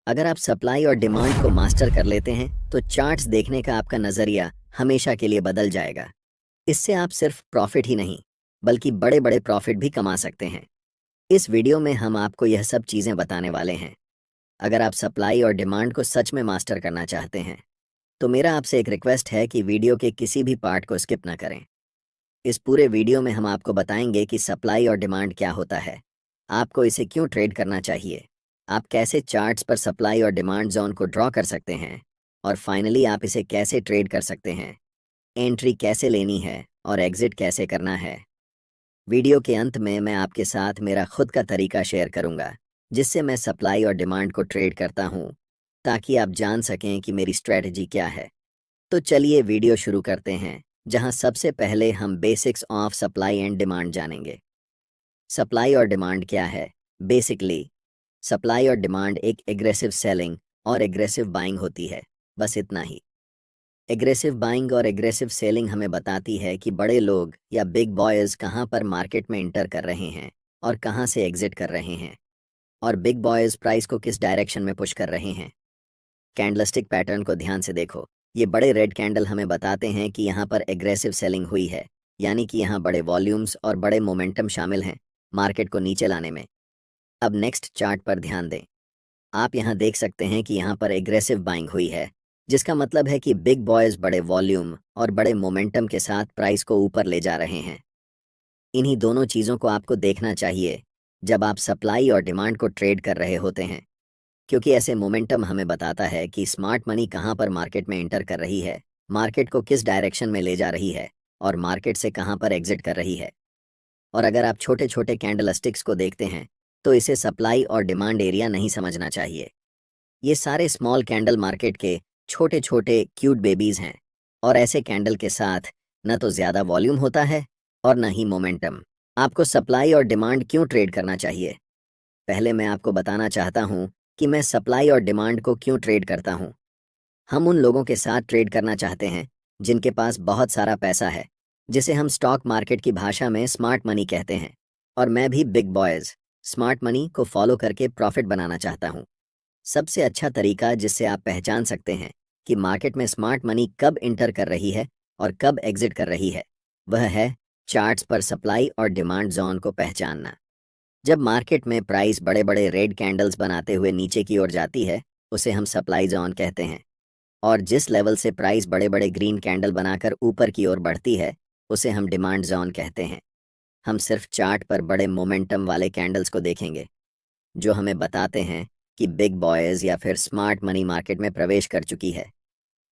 अगर आप सप्लाई और डिमांड को मास्टर कर लेते हैं तो चार्ट्स देखने का आपका नज़रिया हमेशा के लिए बदल जाएगा। इससे आप सिर्फ प्रॉफिट ही नहीं बल्कि बड़े बड़े प्रॉफिट भी कमा सकते हैं। इस वीडियो में हम आपको यह सब चीज़ें बताने वाले हैं। अगर आप सप्लाई और डिमांड को सच में मास्टर करना चाहते हैं तो मेरा आपसे एक रिक्वेस्ट है कि वीडियो के किसी भी पार्ट को स्किप ना करें। इस पूरे वीडियो में हम आपको बताएंगे कि सप्लाई और डिमांड क्या होता है, आपको इसे क्यों ट्रेड करना चाहिए, आप कैसे चार्ट्स पर सप्लाई और डिमांड जोन को ड्रॉ कर सकते हैं, और फाइनली आप इसे कैसे ट्रेड कर सकते हैं, एंट्री कैसे लेनी है और एग्जिट कैसे करना है। वीडियो के अंत में मैं आपके साथ मेरा खुद का तरीका शेयर करूंगा जिससे मैं सप्लाई और डिमांड को ट्रेड करता हूं, ताकि आप जान सकें कि मेरी स्ट्रेटजी क्या है। तो चलिए वीडियो शुरू करते हैं, जहां सबसे पहले हम basics of supply and demand जानेंगे। सप्लाई और डिमांड क्या है? बेसिकली सप्लाई और डिमांड एक एग्रेसिव सेलिंग और एग्रेसिव बाइंग होती है, बस इतना ही। एग्रेसिव बाइंग और एग्रेसिव सेलिंग हमें बताती है कि बड़े लोग या बिग बॉयज़ कहाँ पर मार्केट में इंटर कर रहे हैं और कहाँ से एग्जिट कर रहे हैं, और बिग बॉयज़ प्राइस को किस डायरेक्शन में पुश कर रहे हैं। कैंडलस्टिक पैटर्न को ध्यान से देखो। ये बड़े रेड कैंडल हमें बताते हैं कि यहाँ पर एग्रेसिव सेलिंग हुई है, यानी कि यहाँ बड़े वॉल्यूम्स और बड़े मोमेंटम शामिल हैं मार्केट को नीचे लाने में। अब नेक्स्ट चार्ट पर ध्यान दें। आप यहाँ देख सकते हैं कि यहाँ पर एग्रेसिव बाइंग हुई है, जिसका मतलब है कि बिग बॉयज़ बड़े वॉल्यूम और बड़े मोमेंटम के साथ प्राइस को ऊपर ले जा रहे हैं। इन्हीं दोनों चीज़ों को आपको देखना चाहिए जब आप सप्लाई और डिमांड को ट्रेड कर रहे होते हैं, क्योंकि ऐसे मोमेंटम हमें बताता है कि स्मार्ट मनी कहाँ पर मार्केट में एंटर कर रही है, मार्केट को किस डायरेक्शन में ले जा रही है, और मार्केट से कहाँ पर एग्जिट कर रही है। और अगर आप छोटे छोटे कैंडलस्टिक्स को देखते हैं तो इसे सप्लाई और डिमांड एरिया नहीं समझना चाहिए। ये सारे स्मॉल कैंडल मार्केट के छोटे छोटे क्यूट बेबीज़ हैं, और ऐसे कैंडल के साथ न तो ज़्यादा वॉल्यूम होता है और न ही मोमेंटम। आपको सप्लाई और डिमांड क्यों ट्रेड करना चाहिए? पहले मैं आपको बताना चाहता हूँ कि मैं सप्लाई और डिमांड को क्यों ट्रेड करता हूँ। हम उन लोगों के साथ ट्रेड करना चाहते हैं जिनके पास बहुत सारा पैसा है, जिसे हम स्टॉक मार्केट की भाषा में स्मार्ट मनी कहते हैं। और मैं भी बिग बॉयज़ स्मार्ट मनी को फॉलो करके प्रॉफिट बनाना चाहता हूँ। सबसे अच्छा तरीका जिससे आप पहचान सकते हैं कि मार्केट में स्मार्ट मनी कब इंटर कर रही है और कब एग्जिट कर रही है, वह है चार्ट्स पर सप्लाई और डिमांड जोन को पहचानना। जब मार्केट में प्राइस बड़े बड़े रेड कैंडल्स बनाते हुए नीचे की ओर जाती है, उसे हम सप्लाई जोन कहते हैं। और जिस लेवल से प्राइस बड़े बड़े ग्रीन कैंडल बनाकर ऊपर की ओर बढ़ती है, उसे हम डिमांड जोन कहते हैं। हम सिर्फ चार्ट पर बड़े मोमेंटम वाले कैंडल्स को देखेंगे, जो हमें बताते हैं कि बिग बॉयज़ या फिर स्मार्ट मनी मार्केट में प्रवेश कर चुकी है।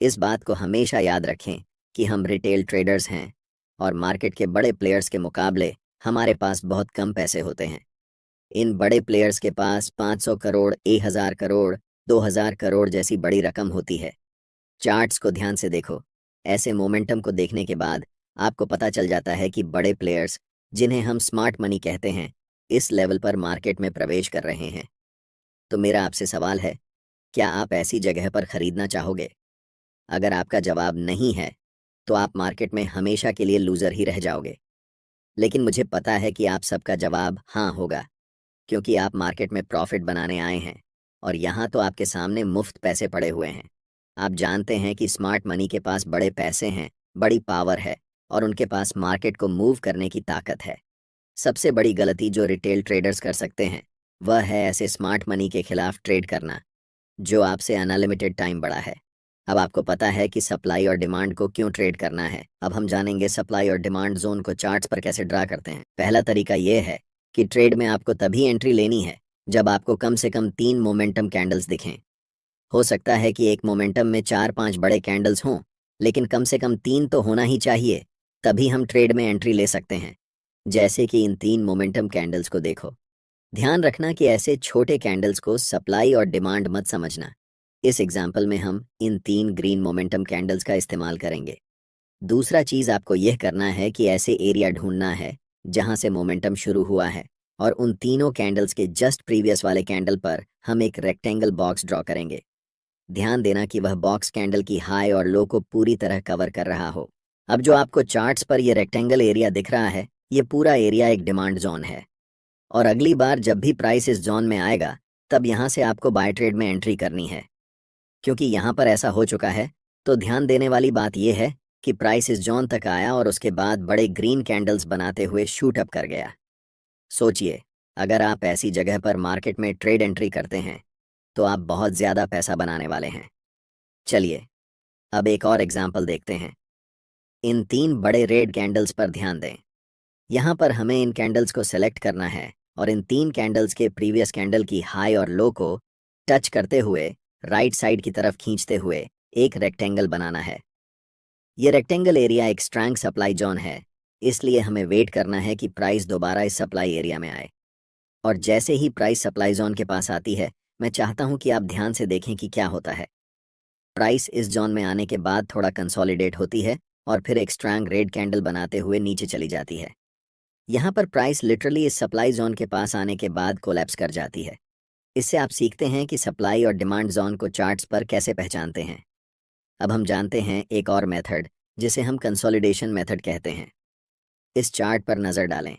इस बात को हमेशा याद रखें कि हम रिटेल ट्रेडर्स हैं, और मार्केट के बड़े प्लेयर्स के मुकाबले हमारे पास बहुत कम पैसे होते हैं। इन बड़े प्लेयर्स के पास 500 करोड़, 1000 करोड़, 2000 करोड़ जैसी बड़ी रकम होती है। चार्ट्स को ध्यान से देखो। ऐसे मोमेंटम को देखने के बाद आपको पता चल जाता है कि बड़े प्लेयर्स, जिन्हें हम स्मार्ट मनी कहते हैं, इस लेवल पर मार्केट में प्रवेश कर रहे हैं। तो मेरा आपसे सवाल है, क्या आप ऐसी जगह पर खरीदना चाहोगे? अगर आपका जवाब नहीं है तो आप मार्केट में हमेशा के लिए लूज़र ही रह जाओगे। लेकिन मुझे पता है कि आप सबका जवाब हाँ होगा, क्योंकि आप मार्केट में प्रॉफिट बनाने आए हैं, और यहाँ तो आपके सामने मुफ्त पैसे पड़े हुए हैं। आप जानते हैं कि स्मार्ट मनी के पास बड़े पैसे हैं, बड़ी पावर है, और उनके पास मार्केट को मूव करने की ताकत है। सबसे बड़ी गलती जो रिटेल ट्रेडर्स कर सकते हैं, वह है ऐसे स्मार्ट मनी के खिलाफ ट्रेड करना, जो आपसे अनलिमिटेड टाइम बड़ा है। अब आपको पता है कि सप्लाई और डिमांड को क्यों ट्रेड करना है। अब हम जानेंगे सप्लाई और डिमांड जोन को चार्ट्स पर कैसे ड्रा करते हैं। पहला तरीका यह है कि ट्रेड में आपको तभी एंट्री लेनी है जब आपको कम से कम 3 मोमेंटम कैंडल्स दिखें। हो सकता है कि एक मोमेंटम में 4-5 बड़े कैंडल्स हों, लेकिन कम से कम 3 तो होना ही चाहिए, तभी हम ट्रेड में एंट्री ले सकते हैं। जैसे कि इन 3 मोमेंटम कैंडल्स को देखो। ध्यान रखना कि ऐसे छोटे कैंडल्स को सप्लाई और डिमांड मत समझना। इस एग्जाम्पल में हम इन 3 ग्रीन मोमेंटम कैंडल्स का इस्तेमाल करेंगे। दूसरा चीज़ आपको यह करना है कि ऐसे एरिया ढूंढना है जहां से मोमेंटम शुरू हुआ है, और उन तीनों कैंडल्स के जस्ट प्रीवियस वाले कैंडल पर हम एक रेक्टेंगल बॉक्स ड्रॉ करेंगे। ध्यान देना कि वह बॉक्स कैंडल की हाई और लो को पूरी तरह कवर कर रहा हो। अब जो आपको चार्ट्स पर यह रेक्टेंगल एरिया दिख रहा है, ये पूरा एरिया एक डिमांड जोन है, और अगली बार जब भी प्राइस इस जोन में आएगा तब यहाँ से आपको बाय ट्रेड में एंट्री करनी है। क्योंकि यहाँ पर ऐसा हो चुका है, तो ध्यान देने वाली बात यह है कि प्राइस इस जोन तक आया और उसके बाद बड़े ग्रीन कैंडल्स बनाते हुए शूट अप कर गया। सोचिए, अगर आप ऐसी जगह पर मार्केट में ट्रेड एंट्री करते हैं तो आप बहुत ज़्यादा पैसा बनाने वाले हैं। चलिए अब एक और एग्जाम्पल देखते हैं। इन 3 बड़े रेड कैंडल्स पर ध्यान दें। यहाँ पर हमें इन कैंडल्स को सेलेक्ट करना है और इन 3 कैंडल्स के प्रीवियस कैंडल की हाई और लो को टच करते हुए राइट साइड की तरफ खींचते हुए एक रेक्टेंगल बनाना है। ये रेक्टेंगल एरिया एक स्ट्रॉन्ग सप्लाई जोन है, इसलिए हमें वेट करना है कि प्राइस दोबारा इस सप्लाई एरिया में आए। और जैसे ही प्राइस सप्लाई जोन के पास आती है, मैं चाहता हूं कि आप ध्यान से देखें कि क्या होता है। प्राइस इस जोन में आने के बाद थोड़ा कंसोलिडेट होती है और फिर एक स्ट्रॉन्ग रेड कैंडल बनाते हुए नीचे चली जाती है। यहाँ पर प्राइस लिटरली इस सप्लाई जोन के पास आने के बाद कोलैप्स कर जाती है। इससे आप सीखते हैं कि सप्लाई और डिमांड जोन को चार्ट्स पर कैसे पहचानते हैं। अब हम जानते हैं एक और मेथड, जिसे हम कंसोलिडेशन मेथड कहते हैं। इस चार्ट पर नज़र डालें।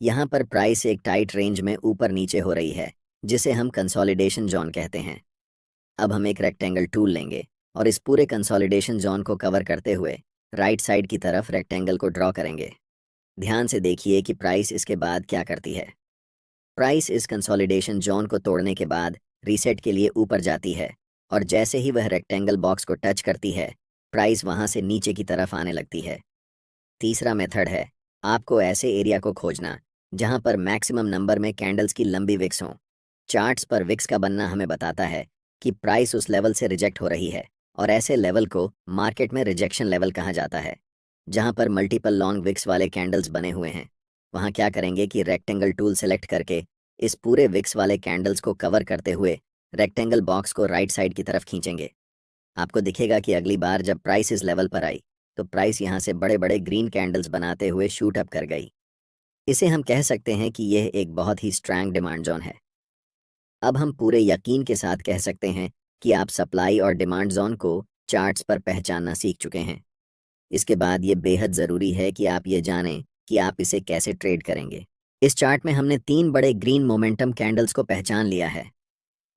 यहाँ पर प्राइस एक टाइट रेंज में ऊपर नीचे हो रही है, जिसे हम कंसोलिडेशन जोन कहते हैं। अब हम एक रेक्टेंगल टूल लेंगे और इस पूरे कंसोलिडेशन जोन को कवर करते हुए राइट साइड की तरफ रेक्टेंगल को ड्रॉ करेंगे। ध्यान से देखिए कि प्राइस इसके बाद क्या करती है। प्राइस इस कंसोलिडेशन जोन को तोड़ने के बाद रीसेट के लिए ऊपर जाती है और जैसे ही वह रेक्टेंगल बॉक्स को टच करती है, प्राइस वहाँ से नीचे की तरफ आने लगती है। तीसरा मेथड है आपको ऐसे एरिया को खोजना जहाँ पर मैक्सिमम नंबर में कैंडल्स की लंबी विक्स हों। चार्ट्स पर विक्स का बनना हमें बताता है कि प्राइस उस लेवल से रिजेक्ट हो रही है और ऐसे लेवल को मार्केट में रिजेक्शन लेवल कहा जाता है। जहाँ पर मल्टीपल लॉन्ग विक्स वाले कैंडल्स बने हुए हैं, वहाँ क्या करेंगे कि रेक्टेंगल टूल सेलेक्ट करके इस पूरे विक्स वाले कैंडल्स को कवर करते हुए रेक्टेंगल बॉक्स को राइट साइड की तरफ खींचेंगे। आपको दिखेगा कि अगली बार जब प्राइस इस लेवल पर आई तो प्राइस यहाँ से बड़े बड़े ग्रीन कैंडल्स बनाते हुए शूट अप कर गई। इसे हम कह सकते हैं कि यह एक बहुत ही स्ट्रॉन्ग डिमांड जोन है। अब हम पूरे यकीन के साथ कह सकते हैं कि आप सप्लाई और डिमांड जोन को चार्ट्स पर पहचानना सीख चुके हैं। इसके बाद ये बेहद ज़रूरी है कि आप ये जानें कि आप इसे कैसे ट्रेड करेंगे। इस चार्ट में हमने 3 बड़े ग्रीन मोमेंटम कैंडल्स को पहचान लिया है।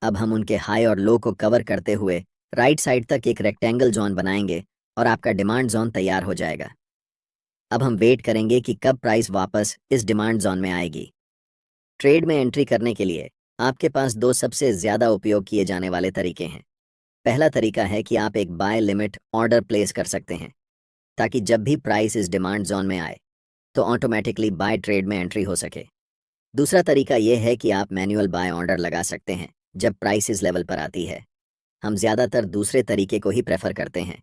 अब हम उनके हाई और लो को कवर करते हुए राइट साइड तक एक रेक्टेंगल जोन बनाएंगे और आपका डिमांड जोन तैयार हो जाएगा। अब हम वेट करेंगे कि कब प्राइस वापस इस डिमांड जोन में आएगी। ट्रेड में एंट्री करने के लिए आपके पास 2 सबसे ज़्यादा उपयोग किए जाने वाले तरीके हैं। पहला तरीका है कि आप एक बाय लिमिट ऑर्डर प्लेस कर सकते हैं, ताकि जब भी प्राइस इस डिमांड जोन में आए तो ऑटोमेटिकली बाय ट्रेड में एंट्री हो सके। दूसरा तरीका यह है कि आप मैन्युअल बाय ऑर्डर लगा सकते हैं जब प्राइस इस लेवल पर आती है। हम ज़्यादातर दूसरे तरीके को ही प्रेफर करते हैं,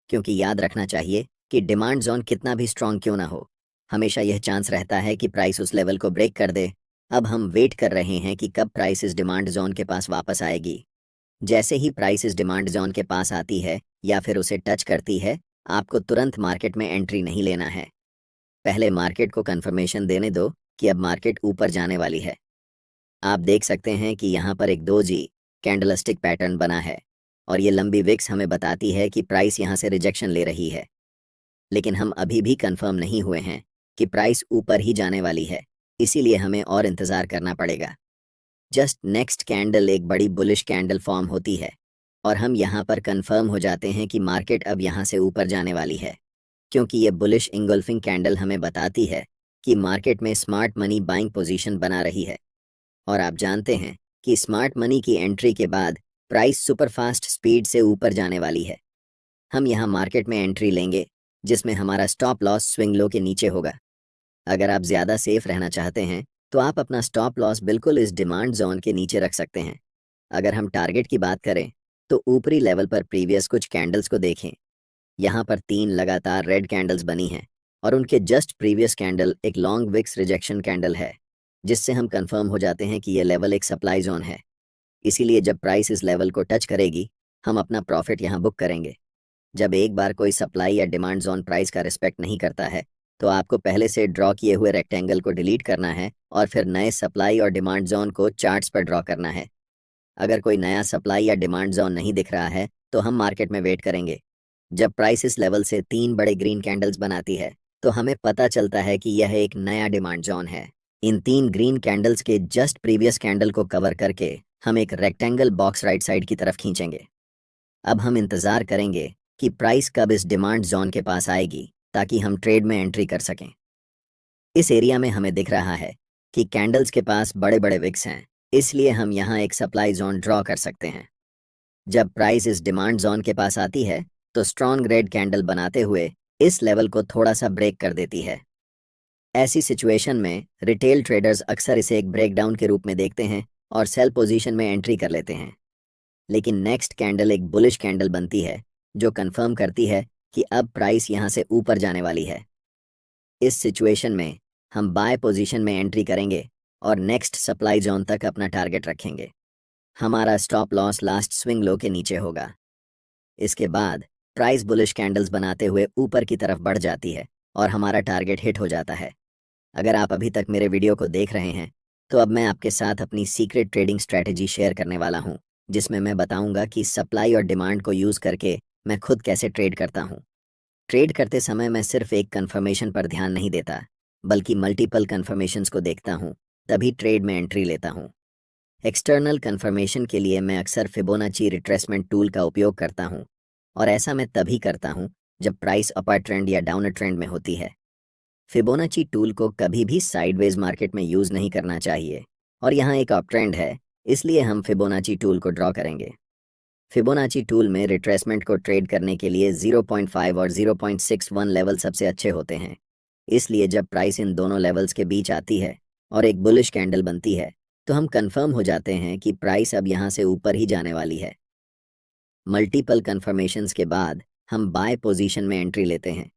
क्योंकि याद रखना चाहिए कि डिमांड जोन कितना भी स्ट्रॉन्ग क्यों ना हो, हमेशा यह चांस रहता है कि प्राइस उस लेवल को ब्रेक कर दे। अब हम वेट कर रहे हैं कि कब प्राइस इस डिमांड जोन के पास वापस आएगी। जैसे ही प्राइस इस डिमांड जोन के पास आती है या फिर उसे टच करती है, आपको तुरंत मार्केट में एंट्री नहीं लेना है। पहले मार्केट को कंफर्मेशन देने दो कि अब मार्केट ऊपर जाने वाली है। आप देख सकते हैं कि यहाँ पर एक 2G कैंडलस्टिक पैटर्न बना है और ये लंबी विक्स हमें बताती है कि प्राइस यहाँ से रिजेक्शन ले रही है। लेकिन हम अभी भी कंफर्म नहीं हुए हैं कि प्राइस ऊपर ही जाने वाली है, इसीलिए हमें और इंतज़ार करना पड़ेगा। जस्ट नेक्स्ट कैंडल एक बड़ी बुलिश कैंडल फॉर्म होती है और हम यहाँ पर कंफर्म हो जाते हैं कि मार्केट अब यहाँ से ऊपर जाने वाली है, क्योंकि ये बुलिश इंगल्फिंग कैंडल हमें बताती है कि मार्केट में स्मार्ट मनी बाइंग पोजीशन बना रही है। और आप जानते हैं कि स्मार्ट मनी की एंट्री के बाद प्राइस सुपरफास्ट स्पीड से ऊपर जाने वाली है। हम यहाँ मार्केट में एंट्री लेंगे जिसमें हमारा स्टॉप लॉस स्विंग लो के नीचे होगा। अगर आप ज़्यादा सेफ रहना चाहते हैं तो आप अपना स्टॉप लॉस बिल्कुल इस डिमांड जोन के नीचे रख सकते हैं। अगर हम टारगेट की बात करें तो ऊपरी लेवल पर प्रीवियस कुछ कैंडल्स को देखें। यहाँ पर 3 लगातार रेड कैंडल्स बनी हैं और उनके जस्ट प्रीवियस कैंडल एक लॉन्ग विक्स रिजेक्शन कैंडल है, जिससे हम कंफर्म हो जाते हैं कि यह लेवल एक सप्लाई जोन है। इसीलिए जब प्राइस इस लेवल को टच करेगी, हम अपना प्रॉफिट यहाँ बुक करेंगे। जब एक बार कोई सप्लाई या डिमांड जोन प्राइस का रिस्पेक्ट नहीं करता है, तो आपको पहले से ड्रॉ किए हुए रेक्टेंगल को डिलीट करना है और फिर नए सप्लाई और डिमांड जोन को चार्ट्स पर ड्रॉ करना है। अगर कोई नया सप्लाई या डिमांड जोन नहीं दिख रहा है तो हम मार्केट में वेट करेंगे। जब प्राइस इस लेवल से 3 बड़े ग्रीन कैंडल्स बनाती है तो हमें पता चलता है कि यह एक नया डिमांड जोन है। इन 3 ग्रीन कैंडल्स के जस्ट प्रीवियस कैंडल को कवर करके हम एक रेक्टेंगल बॉक्स राइट साइड की तरफ खींचेंगे। अब हम इंतज़ार करेंगे कि प्राइस कब इस डिमांड जोन के पास आएगी ताकि हम ट्रेड में एंट्री कर सकें। इस एरिया में हमें दिख रहा है कि कैंडल्स के पास बड़े बड़े विक्स हैं, इसलिए हम यहाँ एक सप्लाई जोन ड्रॉ कर सकते हैं। जब प्राइस इस डिमांड जोन के पास आती है तो स्ट्रॉन्ग रेड कैंडल बनाते हुए इस लेवल को थोड़ा सा ब्रेक कर देती है। ऐसी सिचुएशन में रिटेल ट्रेडर्स अक्सर इसे एक ब्रेकडाउन के रूप में देखते हैं और सेल पोजीशन में एंट्री कर लेते हैं। लेकिन नेक्स्ट कैंडल एक बुलिश कैंडल बनती है जो कंफर्म करती है कि अब प्राइस यहाँ से ऊपर जाने वाली है। इस सिचुएशन में हम बाय पोजीशन में एंट्री करेंगे और नेक्स्ट सप्लाई जोन तक अपना टारगेट रखेंगे। हमारा stop loss last swing low के नीचे होगा। इसके बाद प्राइस बुलिश कैंडल्स बनाते हुए ऊपर की तरफ बढ़ जाती है और हमारा टारगेट हिट हो जाता है। अगर आप अभी तक मेरे वीडियो को देख रहे हैं तो अब मैं आपके साथ अपनी सीक्रेट ट्रेडिंग स्ट्रैटेजी शेयर करने वाला हूं, जिसमें मैं बताऊंगा कि सप्लाई और डिमांड को यूज़ करके मैं खुद कैसे ट्रेड करता हूं। ट्रेड करते समय मैं सिर्फ एक कन्फर्मेशन पर ध्यान नहीं देता, बल्कि मल्टीपल कन्फर्मेशंस को देखता हूं, तभी ट्रेड में एंट्री लेता हूं। एक्सटर्नल कन्फर्मेशन के लिए मैं अक्सर फिबोनाची रिट्रेसमेंट टूल का उपयोग करता हूं, और ऐसा मैं तभी करता हूं जब प्राइस अपर ट्रेंड या डाउनर ट्रेंड में होती है। फिबोनाची टूल को कभी भी साइडवेज मार्केट में यूज़ नहीं करना चाहिए, और यहाँ एक अप ट्रेंड है, इसलिए हम फिबोनाची टूल को ड्रॉ करेंगे। फिबोनाची टूल में रिट्रेसमेंट को ट्रेड करने के लिए 0.5 और 0.61 लेवल सबसे अच्छे होते हैं। इसलिए जब प्राइस इन दोनों लेवल्स के बीच आती है और एक बुलिश कैंडल बनती है तो हम कंफर्म हो जाते हैं कि प्राइस अब यहाँ से ऊपर ही जाने वाली है। मल्टीपल कन्फर्मेशंस के बाद हम बाय पोजीशन में एंट्री लेते हैं